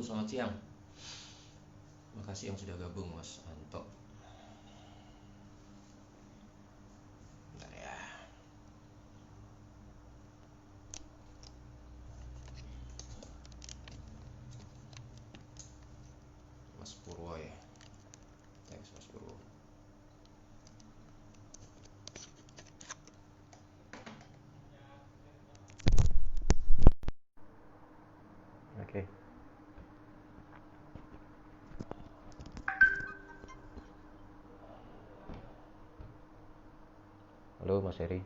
selamat siang. Makasih yang sudah gabung, Mas Anto. Bentar ya. Mas Purwo ya. Thanks Mas Purwo. Oke. Halo Mas Heri.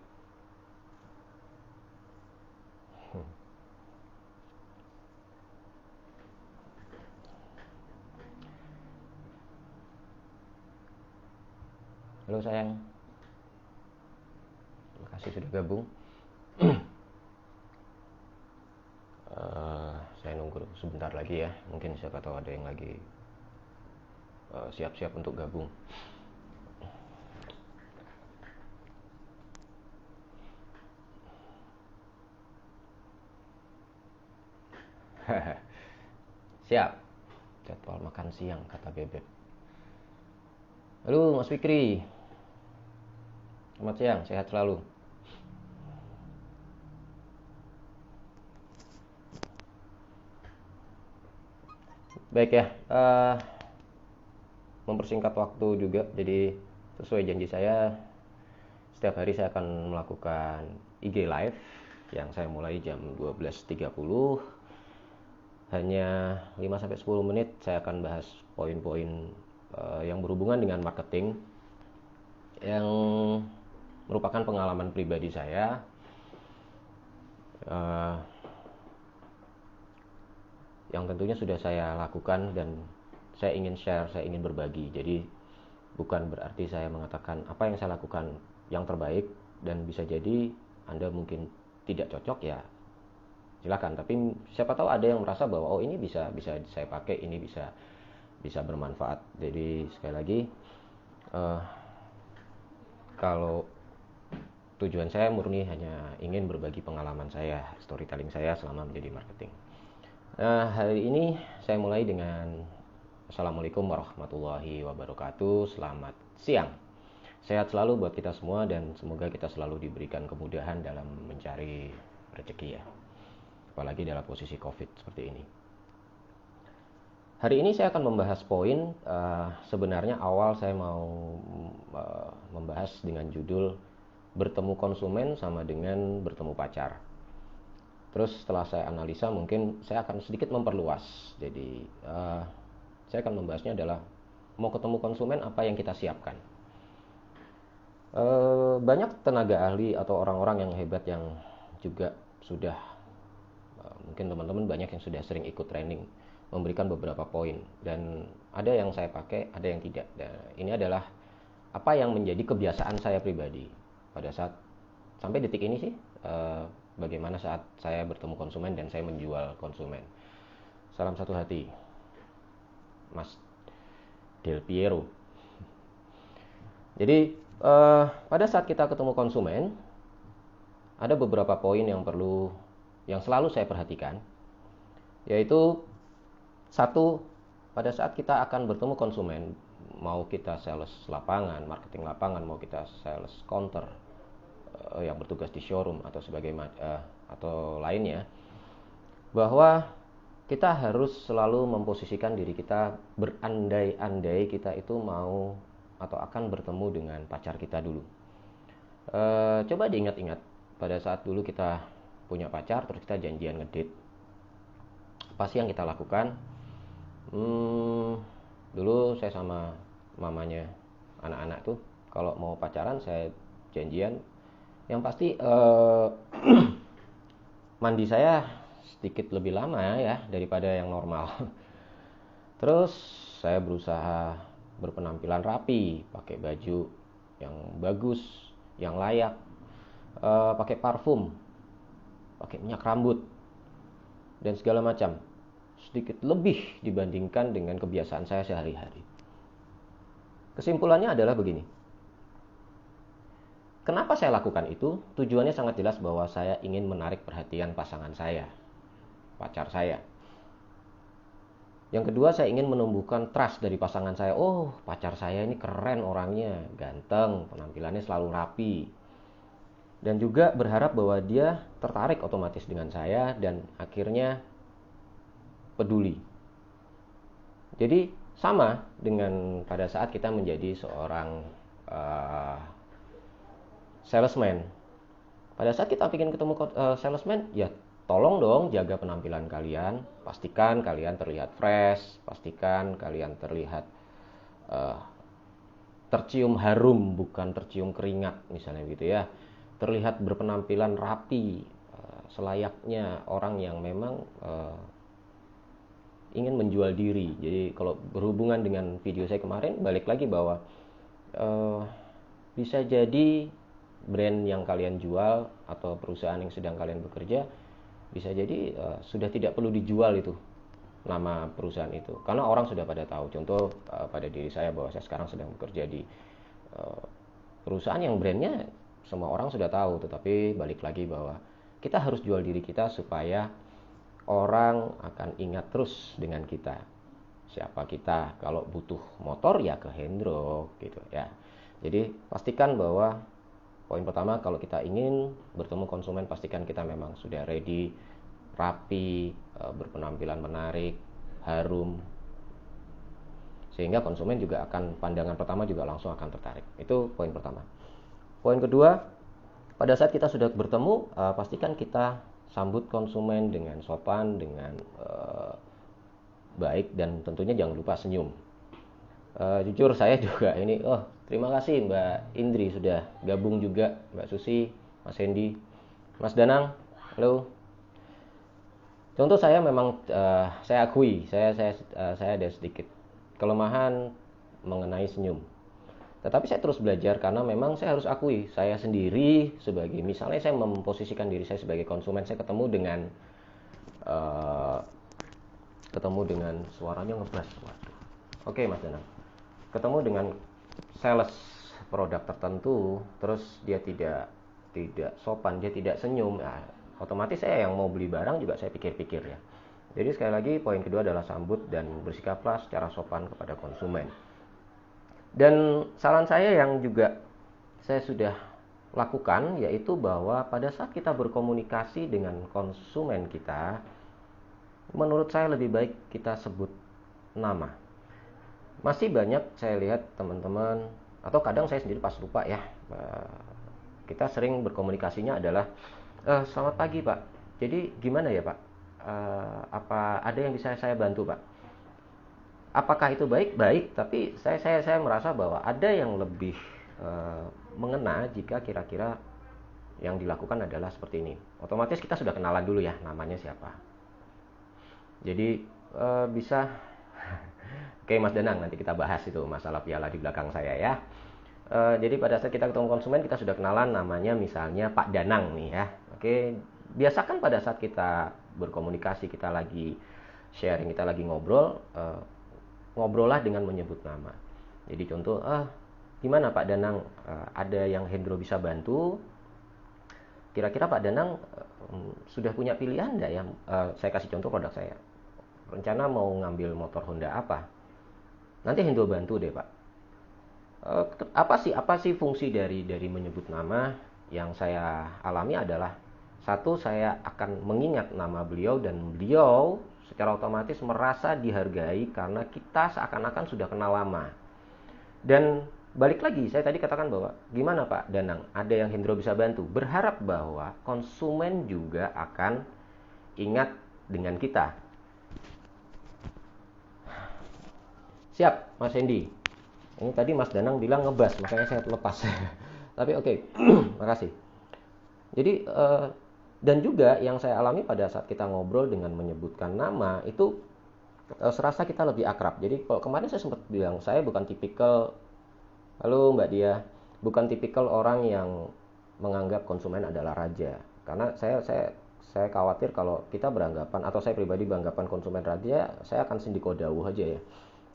Halo sayang. Terima kasih sudah gabung. Saya nunggu sebentar lagi ya. Mungkin siapa tahu ada yang lagi siap-siap untuk gabung. Siap. Jadwal makan siang kata Bebek. Halo Mas Fikri. Selamat siang, sehat selalu. Baik ya, mempersingkat waktu juga. Jadi sesuai janji saya, setiap hari saya akan melakukan IG Live yang saya mulai jam 12.30. Hanya 5-10 menit saya akan bahas poin-poin yang berhubungan dengan marketing yang merupakan pengalaman pribadi saya. Yang tentunya sudah saya lakukan dan saya ingin share, saya ingin berbagi. Jadi bukan berarti saya mengatakan apa yang saya lakukan yang terbaik, dan bisa jadi Anda mungkin tidak cocok ya silakan. Tapi siapa tahu ada yang merasa bahwa oh ini bisa saya pakai, ini bisa bermanfaat. Jadi sekali lagi kalau tujuan saya murni hanya ingin berbagi pengalaman saya, storytelling saya selama menjadi marketing. Nah, hari ini saya mulai dengan Assalamualaikum warahmatullahi wabarakatuh. Selamat siang. Sehat selalu buat kita semua dan semoga kita selalu diberikan kemudahan dalam mencari rezeki ya. Apalagi dalam posisi Covid seperti ini. Hari ini saya akan membahas poin, sebenarnya awal saya mau membahas dengan judul bertemu konsumen sama dengan bertemu pacar. Terus setelah saya analisa mungkin saya akan sedikit memperluas. Jadi saya akan membahasnya adalah mau ketemu konsumen apa yang kita siapkan. Banyak tenaga ahli atau orang-orang yang hebat yang juga sudah mungkin teman-teman banyak yang sudah sering ikut training memberikan beberapa poin, dan ada yang saya pakai, ada yang tidak. Dan ini adalah apa yang menjadi kebiasaan saya pribadi pada saat sampai detik ini sih. Bagaimana saat saya bertemu konsumen dan saya menjual konsumen. Salam satu hati, Mas Del Piero. Jadi pada saat kita ketemu konsumen, ada beberapa poin yang selalu saya perhatikan, yaitu satu, pada saat kita akan bertemu konsumen, mau kita sales lapangan, marketing lapangan, mau kita sales counter yang bertugas di showroom atau atau lainnya, bahwa kita harus selalu memposisikan diri kita berandai-andai kita itu mau atau akan bertemu dengan pacar kita dulu. Coba diingat-ingat pada saat dulu kita punya pacar terus kita janjian ngedate, apa sih yang kita lakukan? Dulu saya sama mamanya anak-anak tuh kalau mau pacaran saya janjian yang pasti mandi saya sedikit lebih lama ya daripada yang normal. Terus saya berusaha berpenampilan rapi, pakai baju yang bagus, yang layak, pakai parfum, pakai minyak rambut, dan segala macam. Sedikit lebih dibandingkan dengan kebiasaan saya sehari-hari. Kesimpulannya adalah begini. Kenapa saya lakukan itu? Tujuannya sangat jelas bahwa saya ingin menarik perhatian pasangan saya, pacar saya. Yang kedua, saya ingin menumbuhkan trust dari pasangan saya. Oh, pacar saya ini keren orangnya, ganteng, penampilannya selalu rapi. Dan juga berharap bahwa dia tertarik otomatis dengan saya dan akhirnya peduli. Jadi sama dengan pada saat kita menjadi seorang uh, salesman. Pada saat kita ingin ketemu salesman, ya tolong dong jaga penampilan kalian, pastikan kalian terlihat fresh, pastikan kalian terlihat uh, tercium harum bukan tercium keringat misalnya gitu ya. Terlihat berpenampilan rapi, selayaknya orang yang memang ingin menjual diri. Jadi kalau berhubungan dengan video saya kemarin, balik lagi bahwa bisa jadi brand yang kalian jual atau perusahaan yang sedang kalian bekerja bisa jadi sudah tidak perlu dijual itu nama perusahaan itu, karena orang sudah pada tahu. Contoh pada diri saya bahwa saya sekarang sedang bekerja di perusahaan yang brandnya semua orang sudah tahu, tetapi balik lagi bahwa kita harus jual diri kita supaya orang akan ingat terus dengan kita. Siapa kita? Kalau butuh motor ya ke Hendro gitu ya. Jadi pastikan bahwa poin pertama, kalau kita ingin bertemu konsumen, pastikan kita memang sudah ready, rapi, berpenampilan menarik, harum, sehingga konsumen juga akan, pandangan pertama juga langsung akan tertarik. Itu poin pertama. Poin kedua, pada saat kita sudah bertemu, pastikan kita sambut konsumen dengan sopan, dengan baik, dan tentunya jangan lupa senyum. Jujur saya juga ini, terima kasih Mbak Indri sudah gabung juga, Mbak Susi, Mas Hendy, Mas Danang, halo. Contoh saya memang saya akui saya ada sedikit kelemahan mengenai senyum. Tetapi saya terus belajar karena memang saya harus akui, saya sendiri sebagai, misalnya saya memposisikan diri saya sebagai konsumen, saya ketemu dengan suaranya ngebas. Waduh. Oke, Mas Danang. Ketemu dengan sales produk tertentu, terus dia tidak sopan, dia tidak senyum, otomatis saya yang mau beli barang juga saya pikir-pikir ya. Jadi sekali lagi, poin kedua adalah sambut dan bersikaplah secara sopan kepada konsumen. Dan saran saya yang juga saya sudah lakukan, yaitu bahwa pada saat kita berkomunikasi dengan konsumen kita, menurut saya lebih baik kita sebut nama. Masih banyak saya lihat teman-teman, atau kadang saya sendiri pas lupa ya, kita sering berkomunikasinya adalah selamat pagi Pak, jadi gimana ya Pak, apa ada yang bisa saya bantu Pak? Apakah itu baik? Baik, tapi saya merasa bahwa ada yang lebih mengena jika kira-kira yang dilakukan adalah seperti ini. Otomatis kita sudah kenalan dulu ya, namanya siapa. Jadi bisa Oke Mas Danang, nanti kita bahas itu masalah piala di belakang saya ya. Jadi pada saat kita ketemu konsumen, kita sudah kenalan, namanya misalnya Pak Danang nih ya. Oke, biasakan pada saat kita berkomunikasi, kita lagi sharing, kita lagi ngobrol, ngobrollah dengan menyebut nama. Jadi contoh, gimana Pak Danang, ada yang Hendro bisa bantu? Kira-kira Pak Danang sudah punya pilihan enggak ya? Saya kasih contoh produk saya. Rencana mau ngambil motor Honda apa? Nanti Hendro bantu deh Pak. Apa sih fungsi dari menyebut nama? Yang saya alami adalah, satu, saya akan mengingat nama beliau dan beliau secara otomatis merasa dihargai karena kita seakan-akan sudah kenal lama. Dan balik lagi, saya tadi katakan bahwa gimana Pak Danang, ada yang Hendro bisa bantu? Berharap bahwa konsumen juga akan ingat dengan kita. Siap, Mas Hendy. Ini tadi Mas Danang bilang ngebas, makanya saya lepas. Tapi oke, makasih. Jadi dan juga yang saya alami pada saat kita ngobrol dengan menyebutkan nama itu, serasa kita lebih akrab. Jadi kalau kemarin saya sempat bilang, saya bukan tipikal, halo Mbak Dia, bukan tipikal orang yang menganggap konsumen adalah raja. Karena saya khawatir kalau kita beranggapan, atau saya pribadi beranggapan konsumen raja, saya akan sindiko dawuh aja ya.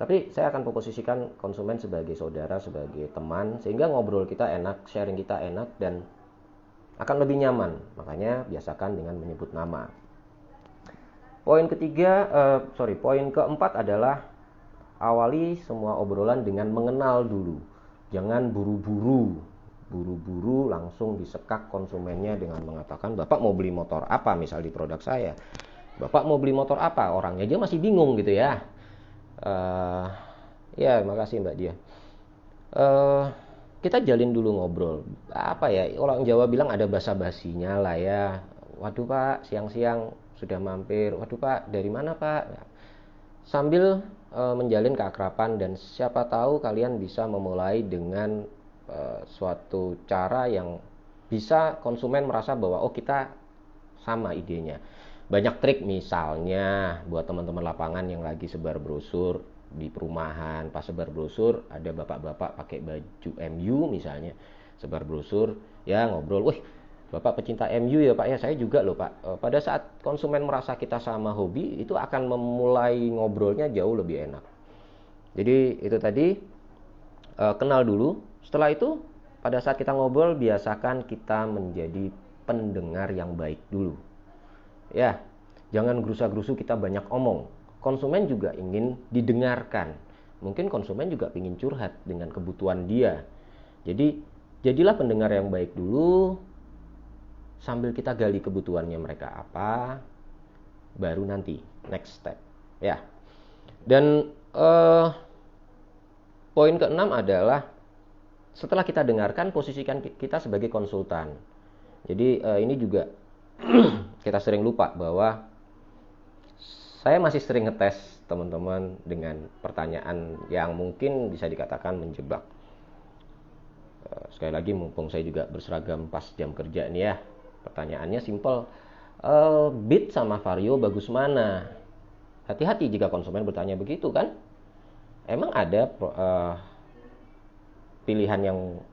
Tapi saya akan memposisikan konsumen sebagai saudara, sebagai teman, sehingga ngobrol kita enak, sharing kita enak, dan akan lebih nyaman. Makanya biasakan dengan menyebut nama. Poin keempat adalah awali semua obrolan dengan mengenal dulu. Jangan buru-buru langsung disekak konsumennya dengan mengatakan, Bapak mau beli motor apa, misal di produk saya. Bapak mau beli motor apa? Orangnya aja masih bingung gitu ya. Ya, makasih Mbak Dia. Eh, kita jalin dulu ngobrol. Apa ya? Orang Jawa bilang ada basa-basinya lah ya. Waduh Pak, siang-siang sudah mampir. Waduh Pak, dari mana Pak? Ya, sambil menjalin keakraban, dan siapa tahu kalian bisa memulai dengan suatu cara yang bisa konsumen merasa bahwa oh kita sama idenya. Banyak trik, misalnya buat teman-teman lapangan yang lagi sebar brosur di perumahan, pas sebar brosur ada bapak-bapak pakai baju MU misalnya, sebar brosur ya, ngobrol, wih Bapak pecinta MU ya Pak ya, saya juga loh Pak. Pada saat konsumen merasa kita sama hobi, itu akan memulai ngobrolnya jauh lebih enak. Jadi itu tadi, kenal dulu. Setelah itu pada saat kita ngobrol, biasakan kita menjadi pendengar yang baik dulu. Ya, jangan gerusa-gerusu kita banyak omong. Konsumen juga ingin didengarkan. Mungkin konsumen juga ingin curhat dengan kebutuhan dia. Jadi, jadilah pendengar yang baik dulu, sambil kita gali kebutuhannya mereka apa, baru nanti next step. Ya. Dan poin keenam adalah setelah kita dengarkan, posisikan kita sebagai konsultan. Jadi ini juga kita sering lupa bahwa saya masih sering ngetes teman-teman dengan pertanyaan yang mungkin bisa dikatakan menjebak. Sekali lagi, mumpung saya juga berseragam pas jam kerja nih ya, pertanyaannya simple. Beat sama Vario bagus mana? Hati-hati jika konsumen bertanya begitu kan. Emang ada pilihan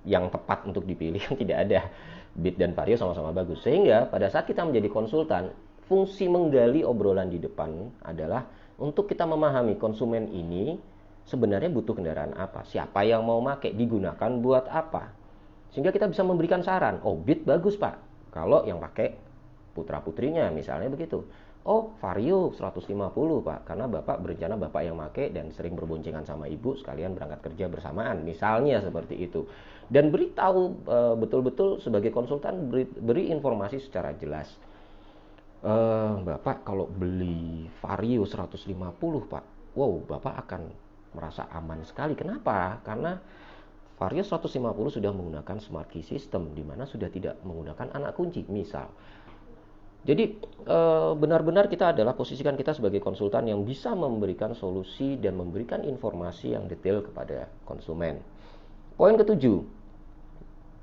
yang tepat untuk dipilih? Tidak ada. Beat dan Vario sama-sama bagus. Sehingga pada saat kita menjadi konsultan, fungsi menggali obrolan di depan adalah untuk kita memahami konsumen ini sebenarnya butuh kendaraan apa, siapa yang mau pakai, digunakan buat apa, sehingga kita bisa memberikan saran. Oh, Beat bagus Pak kalau yang pakai putra putrinya misalnya begitu. Oh, Vario 150 Pak, karena Bapak berencana Bapak yang pakai dan sering berboncengan sama Ibu sekalian berangkat kerja bersamaan, misalnya seperti itu. Dan beritahu betul-betul sebagai konsultan, beri informasi secara jelas. Bapak kalau beli Vario 150 Pak, wow, Bapak akan merasa aman sekali. Kenapa? Karena Vario 150 sudah menggunakan smart key system, di mana sudah tidak menggunakan anak kunci misal. Jadi benar-benar kita adalah posisikan kita sebagai konsultan yang bisa memberikan solusi dan memberikan informasi yang detail kepada konsumen. Poin ketujuh,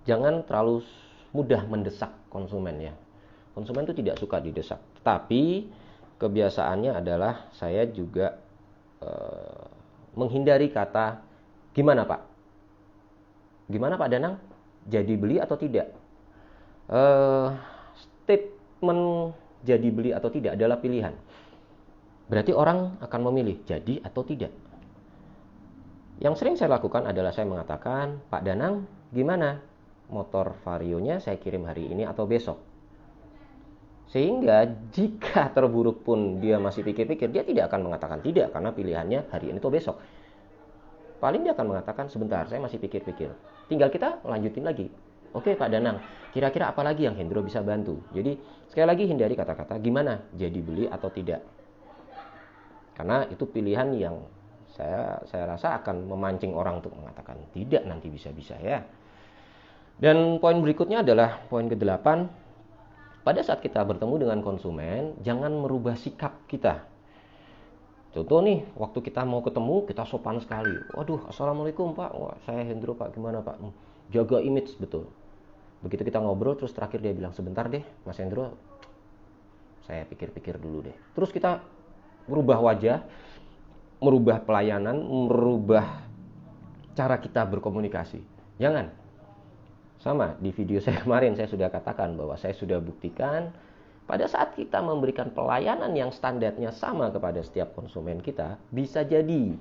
jangan terlalu mudah mendesak konsumen ya. Konsumen itu tidak suka didesak. Tapi kebiasaannya adalah saya juga menghindari kata gimana Pak? Gimana Pak Danang? Jadi beli atau tidak? Statement jadi beli atau tidak adalah pilihan. Berarti orang akan memilih jadi atau tidak. Yang sering saya lakukan adalah saya mengatakan, Pak Danang, gimana? Motor Varionya saya kirim hari ini atau besok? Sehingga jika terburuk pun dia masih pikir-pikir, dia tidak akan mengatakan tidak karena pilihannya hari ini atau besok. Paling dia akan mengatakan sebentar, saya masih pikir-pikir. Tinggal kita lanjutin lagi. Oke Pak Danang, kira-kira apa lagi yang Hendro bisa bantu? Jadi sekali lagi hindari kata-kata gimana, jadi beli atau tidak. Karena itu pilihan yang saya rasa akan memancing orang untuk mengatakan tidak nanti bisa-bisa ya. Dan poin berikutnya adalah poin ke-8. Pada saat kita bertemu dengan konsumen, jangan merubah sikap kita. Contoh nih, waktu kita mau ketemu, kita sopan sekali. Waduh, Assalamualaikum Pak. Wah, saya Hendro Pak, gimana Pak? Jaga image betul. Begitu kita ngobrol, terus terakhir dia bilang, sebentar deh Mas Hendro, saya pikir-pikir dulu deh. Terus kita merubah wajah, merubah pelayanan, merubah cara kita berkomunikasi. Jangan. Sama, di video saya kemarin saya sudah katakan bahwa saya sudah buktikan pada saat kita memberikan pelayanan yang standarnya sama kepada setiap konsumen kita, bisa jadi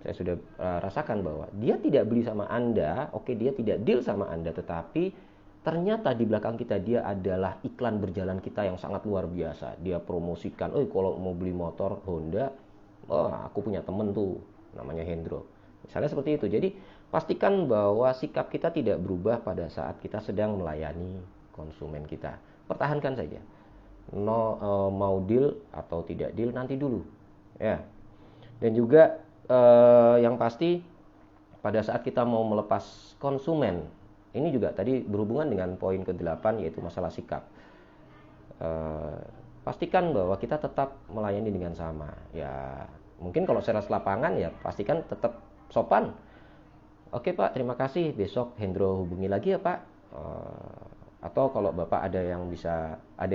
saya sudah rasakan bahwa dia tidak beli sama Anda, oke dia tidak deal sama Anda, tetapi ternyata di belakang kita dia adalah iklan berjalan kita yang sangat luar biasa. Dia promosikan, kalau mau beli motor Honda, aku punya temen tuh namanya Hendro. Misalnya seperti itu. Jadi pastikan bahwa sikap kita tidak berubah pada saat kita sedang melayani konsumen kita. Pertahankan saja. Mau deal atau tidak deal nanti dulu. Ya. Dan juga yang pasti pada saat kita mau melepas konsumen, ini juga tadi berhubungan dengan poin ke-8 yaitu masalah sikap. Pastikan bahwa kita tetap melayani dengan sama. Ya, mungkin kalau sales lapangan ya pastikan tetap sopan. Oke Pak, terima kasih. Besok Hendro hubungi lagi ya Pak. Atau kalau Bapak ada yang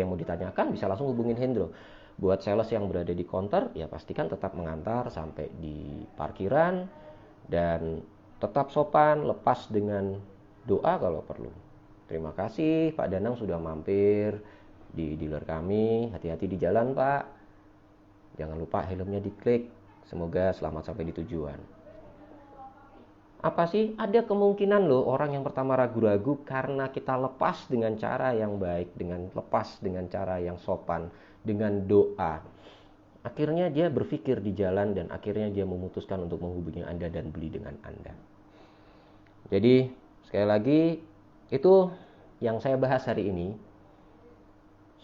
mau ditanyakan, bisa langsung hubungin Hendro. Buat sales yang berada di counter, ya pastikan tetap mengantar sampai di parkiran dan tetap sopan, lepas dengan doa kalau perlu. Terima kasih Pak Danang sudah mampir di dealer kami. Hati-hati di jalan Pak. Jangan lupa helmnya diklik. Semoga selamat sampai di tujuan. Apa sih? Ada kemungkinan loh orang yang pertama ragu-ragu karena kita lepas dengan cara yang baik, lepas dengan cara yang sopan, dengan doa. Akhirnya dia berpikir di jalan dan akhirnya dia memutuskan untuk menghubungi Anda dan beli dengan Anda. Jadi sekali lagi itu yang saya bahas hari ini.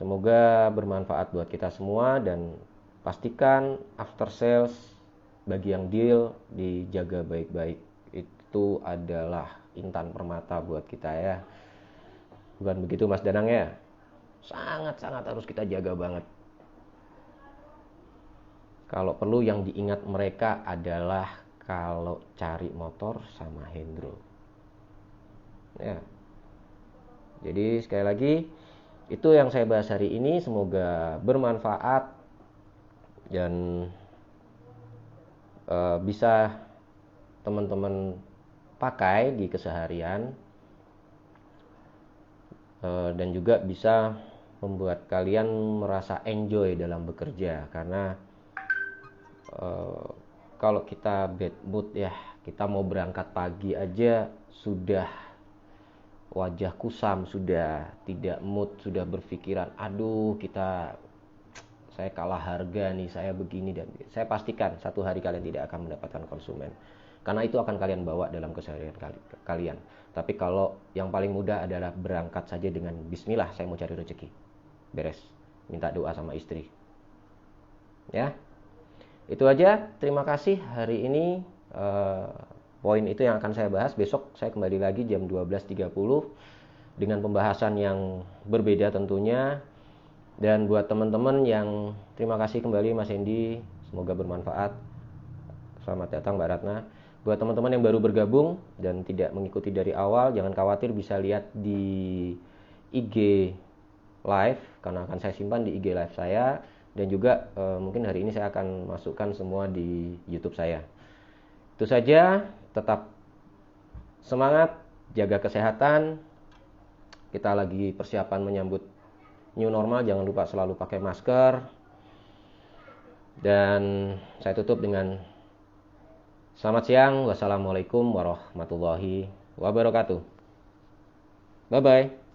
Semoga bermanfaat buat kita semua dan pastikan after sales bagi yang deal dijaga baik-baik. Itu adalah intan permata buat kita ya. Bukan begitu Mas Danang ya? Sangat-sangat harus kita jaga banget. Kalau perlu yang diingat mereka adalah kalau cari motor sama Hendro. Ya. Jadi sekali lagi itu yang saya bahas hari ini, semoga bermanfaat dan bisa teman-teman pakai di keseharian dan juga bisa membuat kalian merasa enjoy dalam bekerja. Karena kalau kita bad mood ya, kita mau berangkat pagi aja sudah wajah kusam, sudah tidak mood, sudah berpikiran, aduh saya kalah harga nih, saya begini dan saya pastikan satu hari kalian tidak akan mendapatkan konsumen. Karena itu akan kalian bawa dalam keseharian kalian. Tapi kalau yang paling mudah adalah berangkat saja dengan bismillah, saya mau cari rezeki. Beres. Minta doa sama istri. Ya. Itu aja. Terima kasih hari ini. Poin itu yang akan saya bahas. Besok saya kembali lagi jam 12.30 dengan pembahasan yang berbeda tentunya. Dan buat teman-teman yang terima kasih kembali Mas Hendy, semoga bermanfaat. Selamat datang Mbak Ratna. Buat teman-teman yang baru bergabung dan tidak mengikuti dari awal, jangan khawatir, bisa lihat di IG live karena akan saya simpan di IG live saya, dan juga mungkin hari ini saya akan masukkan semua di YouTube saya. Itu saja, tetap semangat, jaga kesehatan. Kita lagi persiapan menyambut new normal, jangan lupa selalu pakai masker. Dan saya tutup dengan selamat siang, wassalamualaikum warahmatullahi wabarakatuh. Bye-bye.